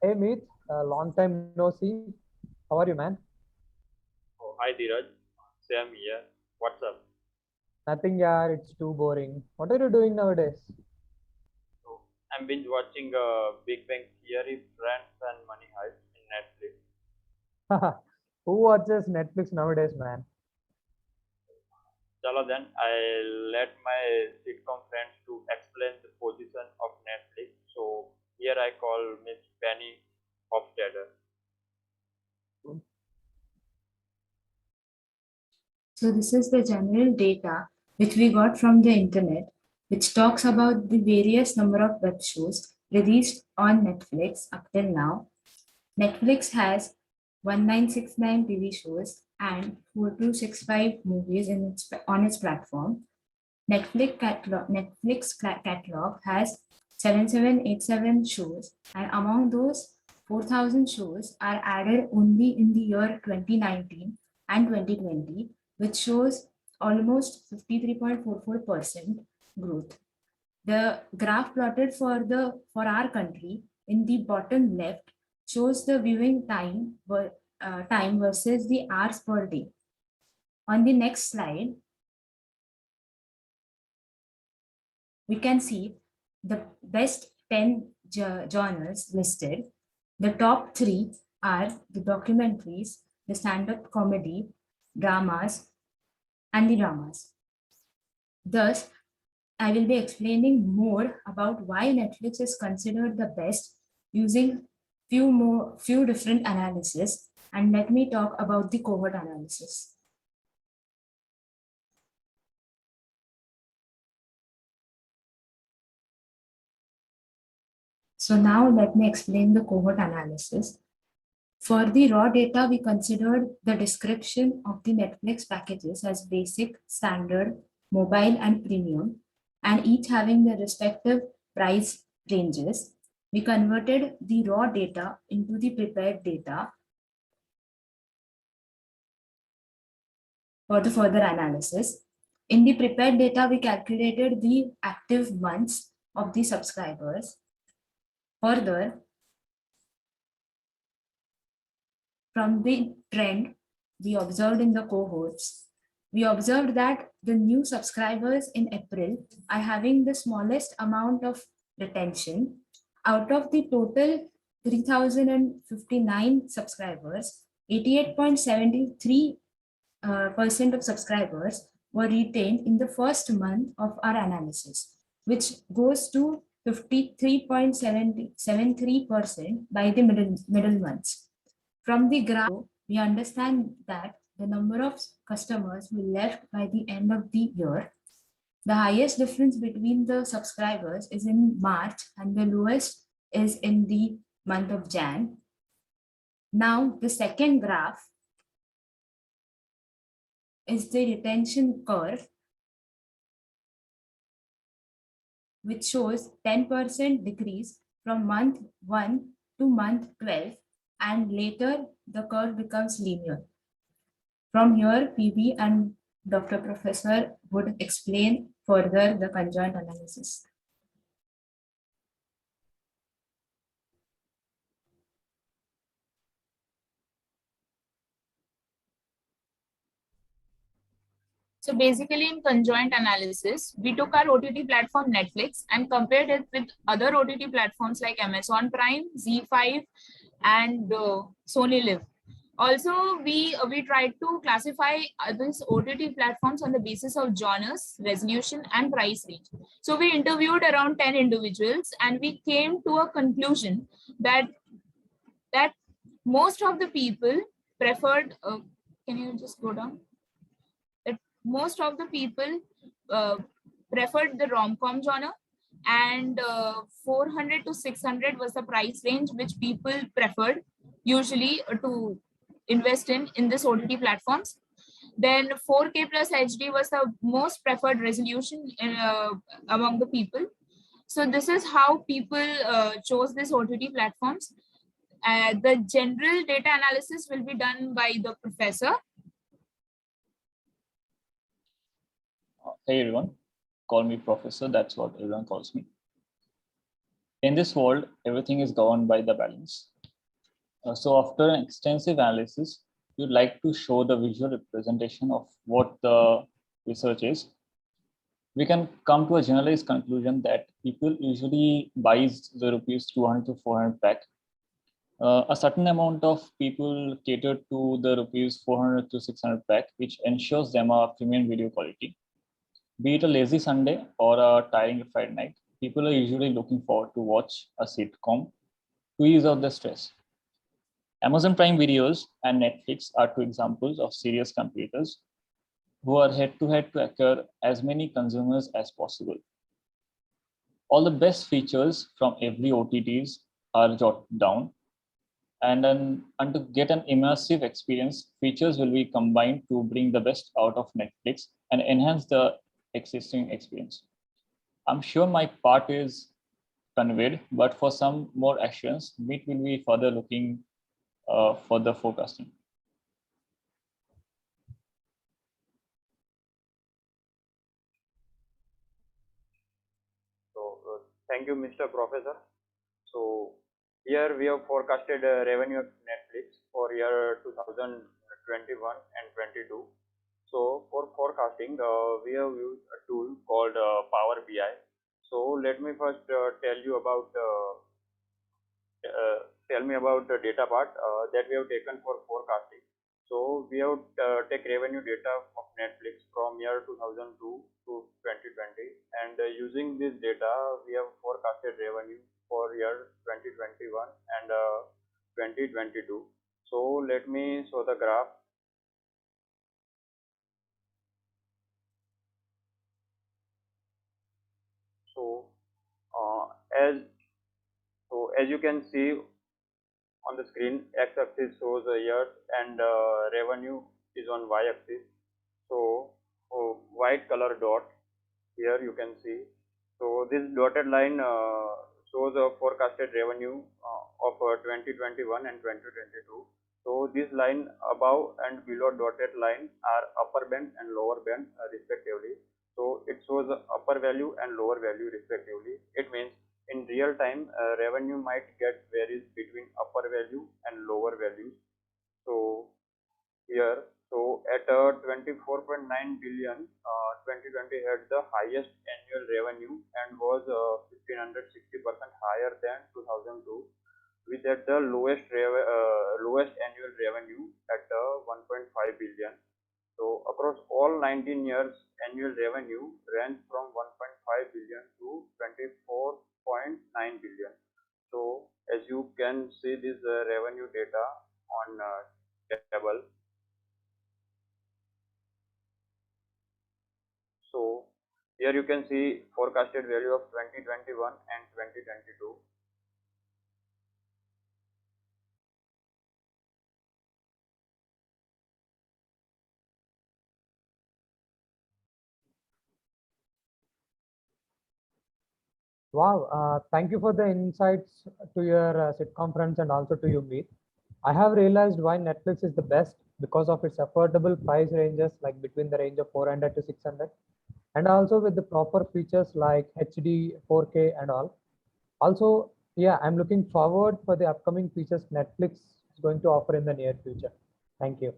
Hey Meet, long time no see. How are you, man? Oh, hi Dheeraj. Sam here. What's up? Nothing, yeah, it's too boring. What are you doing nowadays? So, I'm binge watching Big Bang Theory, Friends, and Money Heist in Netflix. Who watches Netflix nowadays, man? Chalo then, I let my sitcom friends to explain the position of Netflix. So here I call Miss Penny Hofstadter. So this is the general data which we got from the internet, which talks about the various number of web shows released on Netflix up till now. Netflix has 1969 TV shows and 4265 movies on its platform. Netflix catalog has 7787 shows, and among those, 4000 shows are added only in the year 2019 and 2020, which shows almost 53.44% growth. The graph plotted for our country in the bottom left shows the viewing time versus the hours per day. On the next slide, we can see the best 10 genres listed. The top three are the documentaries, the stand-up comedy, dramas, and the dramas. Thus, I will be explaining more about why Netflix is considered the best using few different analysis, and let me talk about the cohort analysis. So now let me explain the cohort analysis. For the raw data, we considered the description of the Netflix packages as basic, standard, mobile, and premium, and each having the respective price ranges. We converted the raw data into the prepared data for the further analysis. In the prepared data, we calculated the active months of the subscribers. Further, from the trend we observed in the cohorts, we observed that the new subscribers in April are having the smallest amount of retention. Out of the total 3,059 subscribers, 88.73% of subscribers were retained in the first month of our analysis, which goes to 53.73% by the middle months. From the graph, we understand that the number of customers who left by the end of the year, the highest difference between the subscribers is in March and the lowest is in the month of Jan. Now, the second graph is the retention curve, which shows 10% decrease from month 1 to month 12, and later the curve becomes linear. From here, PB and Dr. Professor would explain further the conjoint analysis. So basically in conjoint analysis, we took our OTT platform Netflix and compared it with other OTT platforms like Amazon Prime, ZEE5, and Sony Live. Also, we tried to classify these OTT platforms on the basis of genres, resolution, and price range. So we interviewed around 10 individuals and we came to a conclusion that most of the people preferred, can you just go down? That most of the people preferred the rom-com genre, and 400 to 600 was the price range which people preferred usually to invest in this OTT platforms. Then 4K plus HD was the most preferred resolution among the people. So this is how people chose these OTT platforms. The general data analysis will be done by the professor. Hey everyone, call me professor, that's what everyone calls me. In this world, everything is governed by the balance. So after an extensive analysis, you'd like to show the visual representation of what the research is. We can come to a generalized conclusion that people usually buys the rupees 200 to 400 pack. A certain amount of people cater to the rupees 400 to 600 pack, which ensures them a premium video quality. Be it a lazy Sunday or a tiring Friday night, people are usually looking forward to watch a sitcom to ease out the stress. Amazon Prime Videos and Netflix are two examples of serious competitors who are head-to-head to acquire as many consumers as possible. All the best features from every OTTs are jotted down, and to get an immersive experience, features will be combined to bring the best out of Netflix and enhance the existing experience. I'm sure my part is conveyed, but for some more assurance, Meet will be further looking for the forecasting. So thank you, Mr. Professor. So here we have forecasted revenue of Netflix for year 2021 and 22. So for forecasting, we have used a tool called Power BI. So let me first tell you about the data part that we have taken for forecasting. So we have take revenue data of Netflix from year 2002 to 2020, and using this data, we have forecasted revenue for year 2021 and 2022. So let me show the graph. So as you can see on the screen, x-axis shows years and revenue is on y-axis. So white color dot here you can see. So this dotted line shows a forecasted revenue of 2021 and 2022. So this line above and below dotted line are upper band and lower band respectively. So it shows upper value and lower value respectively. It means in real time revenue might get varies between upper value and lower values. So here, so at 24.9 billion, 2020 had the highest annual revenue and was 1560% higher than 2002, which had the lowest annual revenue at 1.5 billion. So across all 19 years, annual revenue ranged from 1.5 billion to 24.9 billion. So as you can see this revenue data on table. So here you can see forecasted value of 2021 and 2022. Wow, thank you for the insights to your sitcom friends and also to you, Meet. I have realized why Netflix is the best because of its affordable price ranges, like between the range of 400 to 600, and also with the proper features like HD, 4K, and all. Also, yeah, I'm looking forward for the upcoming features Netflix is going to offer in the near future. Thank you.